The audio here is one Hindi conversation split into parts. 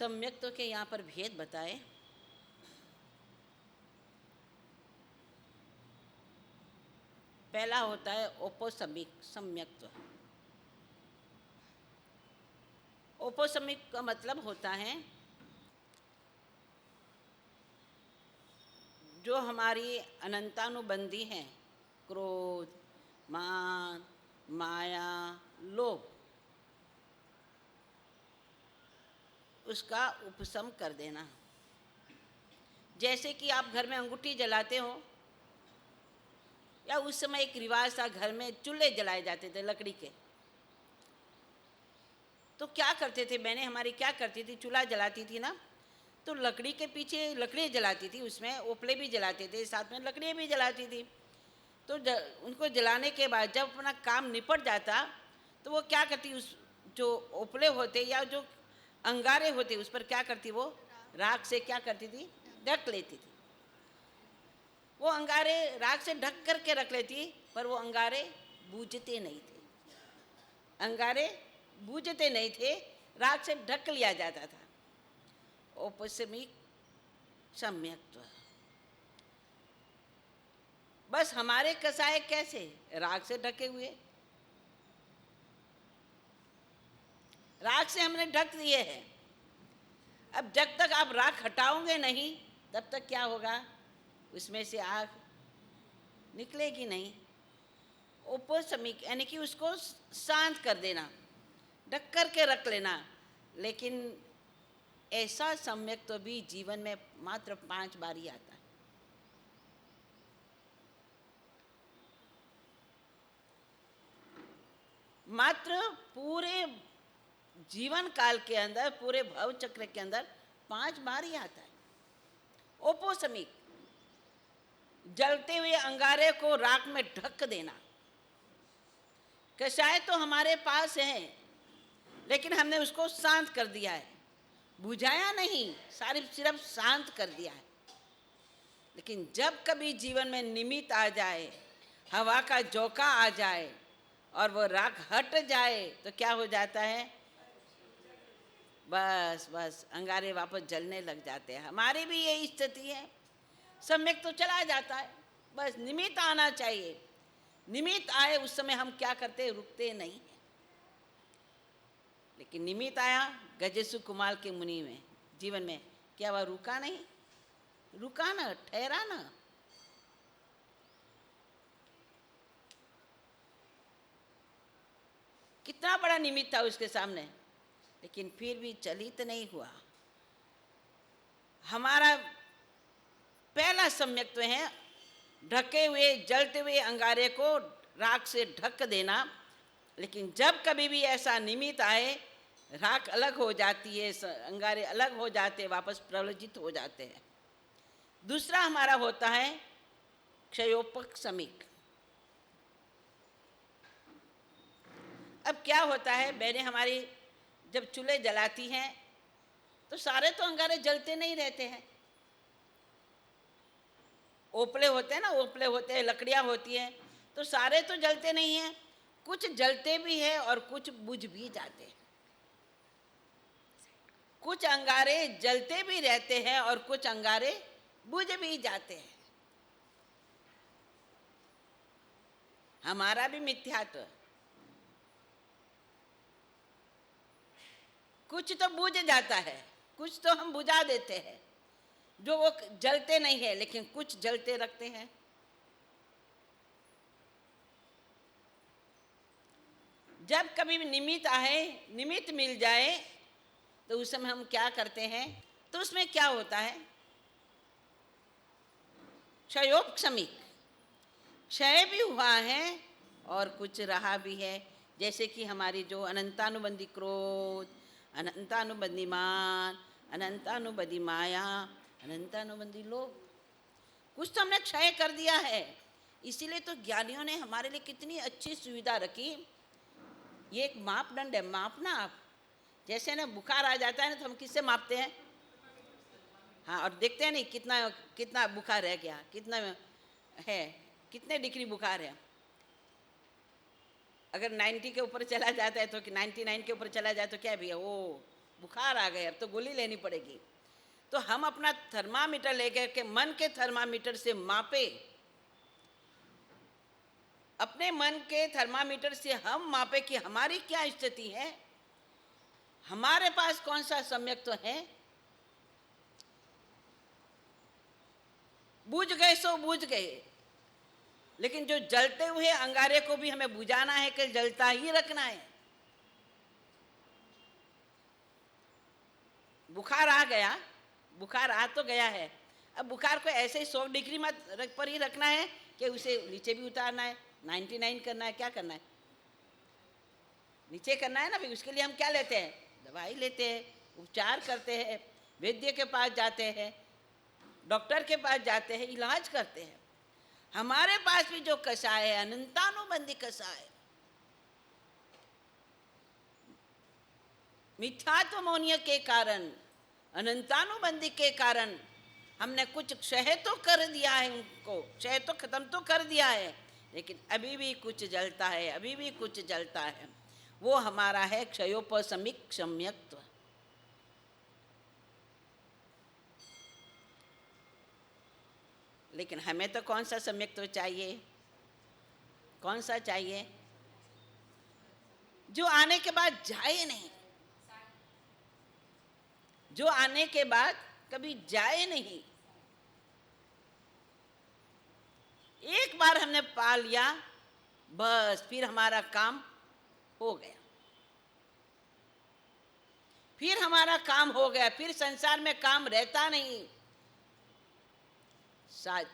सम्यक्त्व के यहाँ पर भेद बताए। पहला होता है ओपोसमिक सम्यक्त्व। ओपोसमिक का मतलब होता है जो हमारी अनंतानुबंधी हैं, क्रोध, मान, माया, लोभ, उसका उपशम कर देना। जैसे कि आप घर में अंगूठी जलाते हो, या उस समय एक रिवाज था, घर में चूल्हे जलाए जाते थे लकड़ी के। तो क्या करते थे, बहनें हमारी क्या करती थी, चूल्हा जलाती थी ना, तो लकड़ी के पीछे लकड़ियाँ जलाती थी, उसमें ओपले भी जलाते थे, साथ में लकड़ियाँ भी जलाती थी। तो उनको जलाने के बाद जब अपना काम निपट जाता तो वो क्या करती, उस जो ओपले होते या जो अंगारे होते उस पर क्या करती, वो राख से क्या करती थी, ढक लेती थी। वो अंगारे राख से ढक करके रख लेती, पर वो अंगारे बूझते नहीं थे। अंगारे बूझते नहीं थे, राख से ढक लिया जाता था। औपसमिक सम्यक्त्व। बस हमारे कसाय कैसे, राख से ढके हुए, राख से हमने ढक दिए हैं। अब जब तक आप राख हटाओगे नहीं तब तक क्या होगा, उसमें से आग निकलेगी नहीं। औपसमिक यानी कि उसको शांत कर देना, ढक कर के रख लेना। लेकिन ऐसा सम्यक तो भी जीवन में मात्र 5 बार ही आता है। मात्र पूरे जीवन काल के अंदर, पूरे भव चक्र के अंदर 5 बार ही आता है। औपसमिक, जलते हुए अंगारे को राख में ढक देना। कषाय तो हमारे पास है, लेकिन हमने उसको शांत कर दिया है, बुझाया नहीं, सिर्फ शांत कर दिया है। लेकिन जब कभी जीवन में निमित्त आ जाए, हवा का झोंका आ जाए और वो राख हट जाए तो क्या हो जाता है, बस अंगारे वापस जलने लग जाते हैं। हमारी भी यही स्थिति है। सम्यक तो चला जाता है, बस निमित्त आना चाहिए। निमित्त आए उस समय हम क्या करते, रुकते नहीं हैं। लेकिन निमित्त आया गजेसु कुमार के मुनि में जीवन में, क्या वह रुका नहीं, रुका ना, ठहरा ना। कितना बड़ा निमित्त था उसके सामने, लेकिन फिर भी चलित नहीं हुआ। हमारा पहला सम्यक्त्व है ढके हुए जलते हुए अंगारे को राख से ढक देना। लेकिन जब कभी भी ऐसा निमित्त आए, राख अलग हो जाती है, अंगारे अलग हो जाते, वापस प्रवलित हो जाते हैं। दूसरा हमारा होता है क्षयोपशमिक। अब क्या होता है, बहनें हमारी जब चूल्हे जलाती हैं तो सारे तो अंगारे जलते नहीं रहते हैं। ओपले होते हैं ना, ओपले होते हैं, लकड़ियाँ होती हैं, तो सारे तो जलते नहीं हैं, कुछ जलते भी हैं और कुछ बुझ भी जाते हैं। कुछ अंगारे जलते भी रहते हैं और कुछ अंगारे बुझ भी जाते हैं। हमारा भी मिथ्यात्व, कुछ तो बुझ जाता है, कुछ तो हम बुझा देते हैं, जो वो जलते नहीं है, लेकिन कुछ जलते रखते हैं। जब कभी भी निमित्त आए, निमित्त मिल जाए, तो उस समय हम क्या करते हैं, तो उसमें क्या होता है, क्षयोपशमिक, क्षय भी हुआ है और कुछ रहा भी है। जैसे कि हमारी जो अनंतानुबंधी क्रोध, अनंतानुबंधी मान, अनंतानुबंधी माया, अनंतानुबंधी लोभ, कुछ तो हमने क्षय कर दिया है। इसीलिए तो ज्ञानियों ने हमारे लिए कितनी अच्छी सुविधा रखी। ये एक मापदंड है, मापना आप। जैसे ना बुखार आ जाता है ना, तो हम किससे मापते हैं, हाँ, और देखते हैं नहीं कितना कितना बुखार रह गया, कितना है, कितने डिग्री बुखार है। अगर 90 के ऊपर चला जाता है तो, कि 99 के ऊपर चला जाए तो क्या भैया, वो बुखार आ गए, अब तो गोली लेनी पड़ेगी। तो हम अपना थर्मामीटर लेकर के मन के थर्मामीटर से मापे, अपने मन के थर्मामीटर से हम मापे कि हमारी क्या स्थिति है, हमारे पास कौन सा सम्यक्त्व है। बुझ गए सो बुझ गए, लेकिन जो जलते हुए अंगारे को भी हमें बुझाना है कि जलता ही रखना है। बुखार आ गया, बुखार आ तो गया है, अब बुखार को ऐसे ही 100 डिग्री पर ही रखना है कि उसे नीचे भी उतारना है, 99 करना है, क्या करना है, नीचे करना है ना। फिर उसके लिए हम क्या लेते हैं, दवाई लेते हैं, उपचार करते हैं, वैद्य के पास जाते हैं, डॉक्टर के पास जाते हैं, इलाज करते हैं। हमारे पास भी जो कषाय है अनंतानुबंधी कषाय, मिथ्यात्वमौन्य के कारण, अनंतानुबंधी के कारण हमने कुछ क्षय तो कर दिया है, उनको क्षय तो खत्म तो कर दिया है, लेकिन अभी भी कुछ जलता है, अभी भी कुछ जलता है। वो हमारा है क्षयोपशमिक सम्यक्त्व। लेकिन हमें तो कौन सा सम्यक्त्व चाहिए, कौन सा चाहिए, जो आने के बाद जाए नहीं, जो आने के बाद कभी जाए नहीं। एक बार हमने पा लिया, बस फिर हमारा काम हो गया, फिर हमारा काम हो गया, फिर संसार में काम रहता नहीं।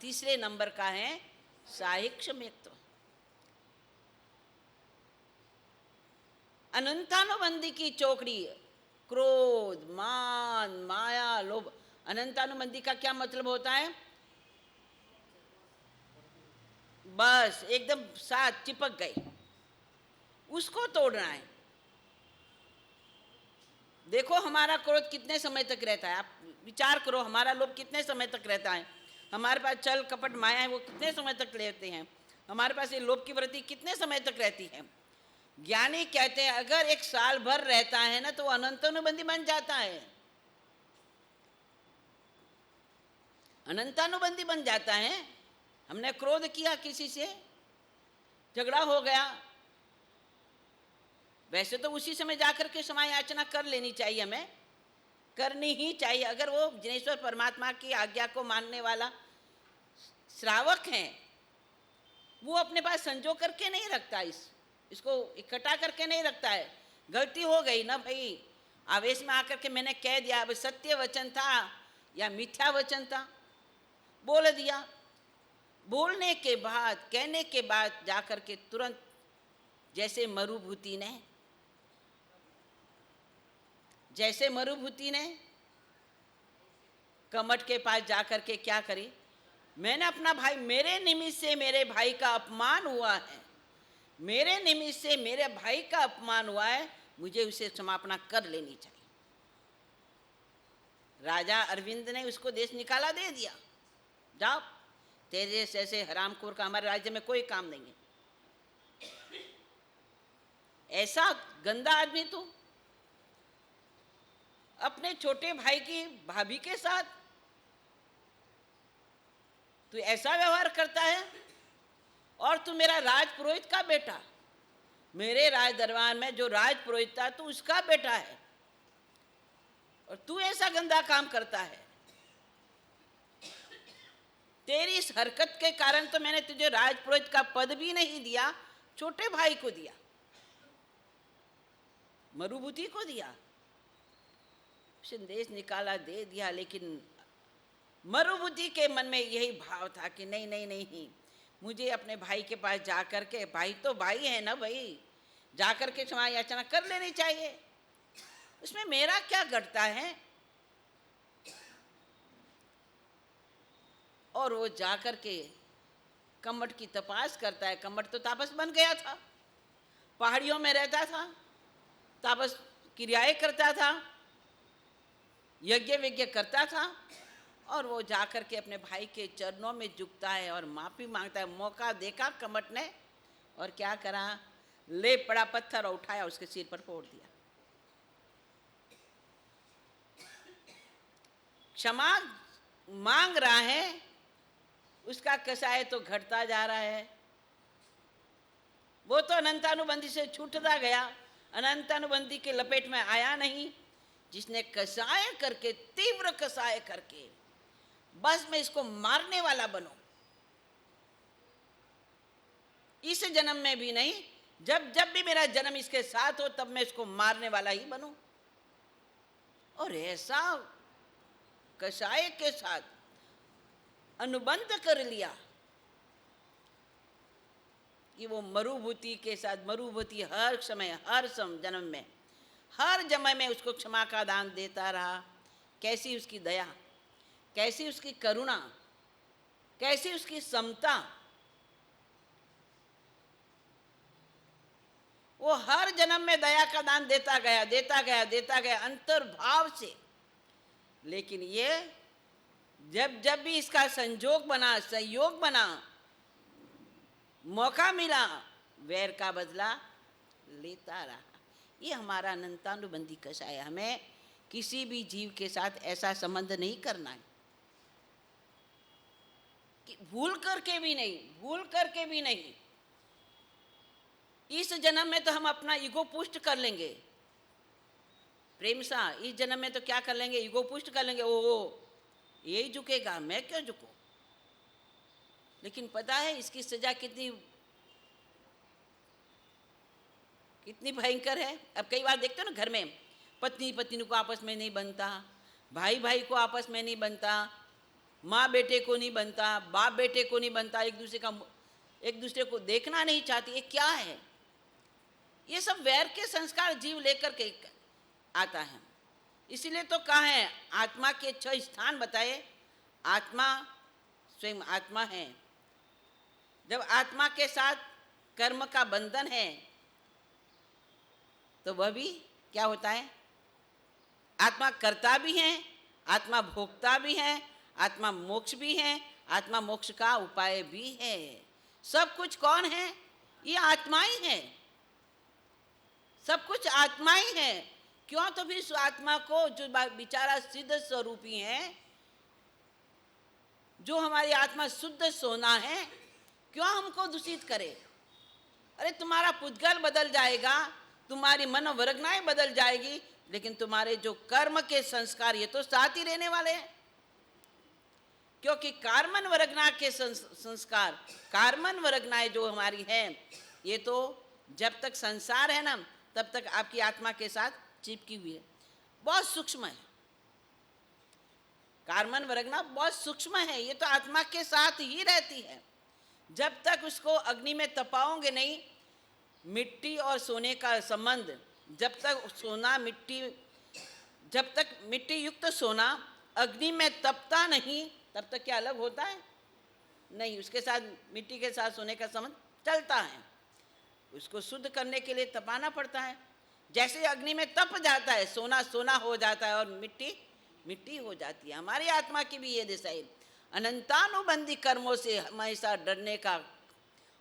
तीसरे नंबर का है साहिक्षम्यत्व। अनंतानुबंधी की चौकड़ी, क्रोध, मान, माया, लोभ। अनंतानुबंधी का क्या मतलब होता है, बस एकदम साथ चिपक गए, उसको तोड़ना है। देखो हमारा क्रोध कितने समय तक रहता है, आप विचार करो, हमारा लोभ कितने समय तक रहता है, हमारे पास छल कपट माया है वो कितने समय तक रहते हैं, हमारे पास ये लोभ की वृत्ति कितने समय तक रहती है। ज्ञानी कहते हैं अगर 1 साल भर रहता है ना तो अनंतानुबंधी बन जाता है, अनंतानुबंधी बन जाता है। हमने क्रोध किया, किसी से झगड़ा हो गया, वैसे तो उसी समय जाकर के क्षमा याचना कर लेनी चाहिए, हमें करनी ही चाहिए। अगर वो जिनेश्वर परमात्मा की आज्ञा को मानने वाला श्रावक है, वो अपने पास संजो करके नहीं रखता, इसको इकट्ठा करके नहीं रखता है। गलती हो गई ना भाई, आवेश में आकर के मैंने कह दिया, अब सत्य वचन था या मिथ्या वचन था, बोल दिया। बोलने के बाद, कहने के बाद जाकर के तुरंत, जैसे मरुभूति ने कमठ के पास जाकर के क्या करी, मैंने अपना भाई, मेरे निमित्त से मेरे भाई का अपमान हुआ है, मेरे निमित्त से मेरे भाई का अपमान हुआ है, मुझे उसे क्षमापना कर लेनी चाहिए। राजा अरविंद ने उसको देश निकाला, दे दिया, जाओ, तेरे जैसे हरामखोर का हमारे राज्य में कोई काम नहीं है। ऐसा गंदा आदमी तो अपने छोटे भाई की भाभी के साथ तू ऐसा व्यवहार करता है, और तू मेरा राजपुरोहित का बेटा, मेरे राज दरबार में जो राजपुरोहित था तू उसका बेटा है, और तू ऐसा गंदा काम करता है। तेरी इस हरकत के कारण तो मैंने तुझे राजपुरोहित का पद भी नहीं दिया, छोटे भाई को दिया, मरुभूति को दिया, संदेश निकाला, दे दिया। लेकिन मरुभूति के मन में यही भाव था कि नहीं नहीं नहीं, मुझे अपने भाई के पास जाकर के, भाई तो भाई है ना भाई, जाकर के क्षमा याचना कर लेनी चाहिए, उसमें मेरा क्या घटता है। और वो जाकर के कमठ की तपास करता है। कमठ तो तापस बन गया था, पहाड़ियों में रहता था, तापस क्रियाएं करता था, यज्ञ विज्ञ करता था, और वो जाकर के अपने भाई के चरणों में झुकता है और माफी मांगता है। मौका देखा कमठ ने, और क्या करा, ले पड़ा पत्थर और उठाया, उसके सिर पर फोड़ दिया। क्षमा मांग रहा है, उसका कसाय तो घटता जा रहा है। वो तो अनंतानुबंधी से छूटता गया, अनंतानुबंधी के लपेट में आया नहीं। जिसने कसाय करके, तीव्र कसाय करके, बस मैं इसको मारने वाला बनूं, इस जन्म में भी नहीं, जब जब भी मेरा जन्म इसके साथ हो तब मैं इसको मारने वाला ही बनूं। और ऐसा कसाय के साथ अनुबंध कर लिया कि वो मरुभूति के साथ, मरुभूति हर समय, हर जन्म में, हर जन्म में उसको क्षमा का दान देता रहा। कैसी उसकी दया, कैसी उसकी करुणा, कैसी उसकी समता। वो हर जन्म में दया का दान देता गया, देता गया, देता गया अंतर्भाव से। लेकिन ये जब जब भी इसका संजोग बना, संयोग बना, मौका मिला, वैर का बदला लेता रहा। ये हमारा अनंतानुबंधी कसाय है। हमें किसी भी जीव के साथ ऐसा संबंध नहीं करना है कि भूल करके भी नहीं, भूल करके भी नहीं। इस जन्म में तो हम अपना ईगो पुष्ट कर लेंगे प्रेम सा, इस जन्म में तो क्या कर लेंगे, ईगो पुष्ट कर लेंगे। ओ यही झुकेगा, मैं क्यों झुकूं। लेकिन पता है इसकी सजा कितनी कितनी भयंकर है। अब कई बार देखते हो ना, घर में पत्नी पत्नी को आपस में नहीं बनता, भाई भाई को आपस में नहीं बनता, माँ बेटे को नहीं बनता, बाप बेटे को नहीं बनता, एक दूसरे को देखना नहीं चाहती। ये क्या है? ये सब वैर के संस्कार जीव लेकर के आता है। इसीलिए तो कहा है, आत्मा के 6 स्थान बताए। आत्मा स्वयं आत्मा है। जब आत्मा के साथ कर्म का बंधन है तो वह भी क्या होता है, आत्मा कर्ता भी है, आत्मा भोक्ता भी है, आत्मा मोक्ष भी है, आत्मा मोक्ष का उपाय भी है। सब कुछ कौन है? ये आत्मा ही है। सब कुछ आत्मा ही है। क्यों? तो फिर उस आत्मा को, जो बेचारा सिद्ध स्वरूपी है, जो हमारी आत्मा शुद्ध सोना है, क्यों हमको दूषित करे? अरे तुम्हारा पुद्गल बदल जाएगा, तुम्हारी मनोवरगनाएं बदल जाएगी, लेकिन तुम्हारे जो कर्म के संस्कार ये तो साथ ही रहने वाले हैं। क्योंकि कार्मन वरगना के संस्कार, कार्मन वरगनाएं जो हमारी हैं, ये तो जब तक संसार है ना, तब तक आपकी आत्मा के साथ चिपकी हुई है। बहुत सूक्ष्म है कार्मन वरगना, बहुत सूक्ष्म है। ये तो आत्मा के साथ ही रहती है। जब तक उसको अग्नि में तपाओगे नहीं, मिट्टी और सोने का संबंध, जब तक सोना मिट्टी, जब तक मिट्टी युक्त सोना अग्नि में तपता नहीं, तब तक क्या अलग होता है? नहीं। उसके साथ, मिट्टी के साथ सोने का संबंध चलता है। उसको शुद्ध करने के लिए तपाना पड़ता है। जैसे अग्नि में तप जाता है, सोना सोना हो जाता है और मिट्टी मिट्टी हो जाती है। हमारी आत्मा की भी ये दिशा है, अनंतानुबंधी कर्मों से हमेशा डरने का।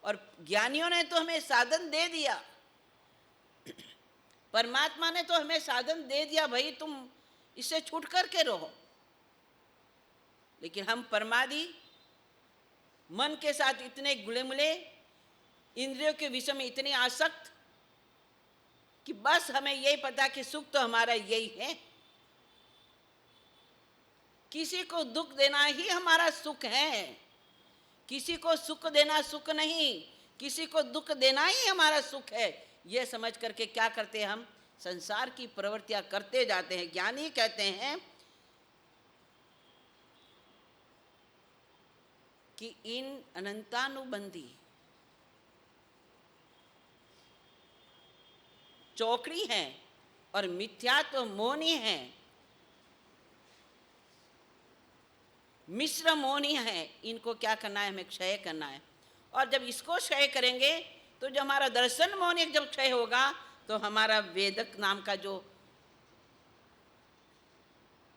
और ज्ञानियों ने तो हमें साधन दे दिया, परमात्मा ने तो हमें साधन दे दिया, भाई तुम इससे छूट करके रहो। लेकिन हम परमादी, मन के साथ इतने गुले मुले, इंद्रियों के विषय में इतने आसक्त कि बस हमें यही पता कि सुख तो हमारा यही है। किसी को दुख देना ही हमारा सुख है। किसी को सुख देना सुख नहीं, किसी को दुख देना ही हमारा सुख है। यह समझ करके क्या करते हैं, हम संसार की प्रवृत्तियां करते जाते हैं। ज्ञानी कहते हैं कि इन अनंतानुबंधी चौकड़ी हैं और मिथ्यात्व मौनी है, मिश्र मौनी है। इनको क्या करना है? हमें क्षय करना है। और जब इसको क्षय करेंगे तो जो हमारा दर्शन मौनी जब क्षय होगा तो हमारा वेदक नाम का जो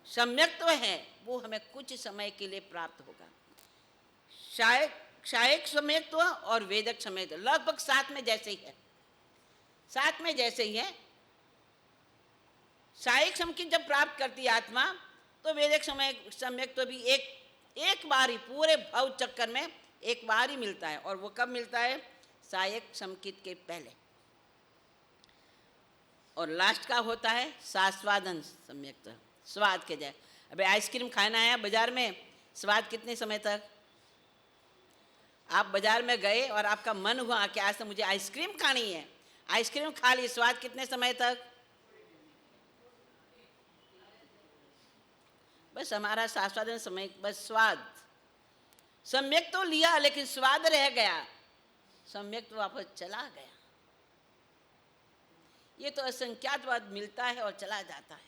सम्यक्त्व है वो हमें कुछ समय के लिए प्राप्त होगा। क्षायक सम्यक्त्व और वेदक सम्यक्त्व लगभग साथ में जैसे ही है, साथ में जैसे ही है। क्षायक सम की जब प्राप्त करती है आत्मा, तो वेदक समय सम्यक तो भी एक बार ही पूरे भव चक्कर में एक बार ही मिलता है, और वो कब मिलता है? सायक समकित के पहले। और लास्ट का होता है सास्वादन सम्यक, स्वाद के जाए। अबे आइसक्रीम खाना है बाजार में, स्वाद कितने समय तक? आप बाजार में गए और आपका मन हुआ कि आज तो मुझे आइसक्रीम खानी है, आइसक्रीम खा ली, स्वाद कितने समय तक? बस हमारा सास्वादन समय, बस स्वाद। सम्यक तो लिया लेकिन स्वाद रह गया, सम्यक तो वापस चला गया। ये तो असंख्यात बात मिलता है और चला जाता है।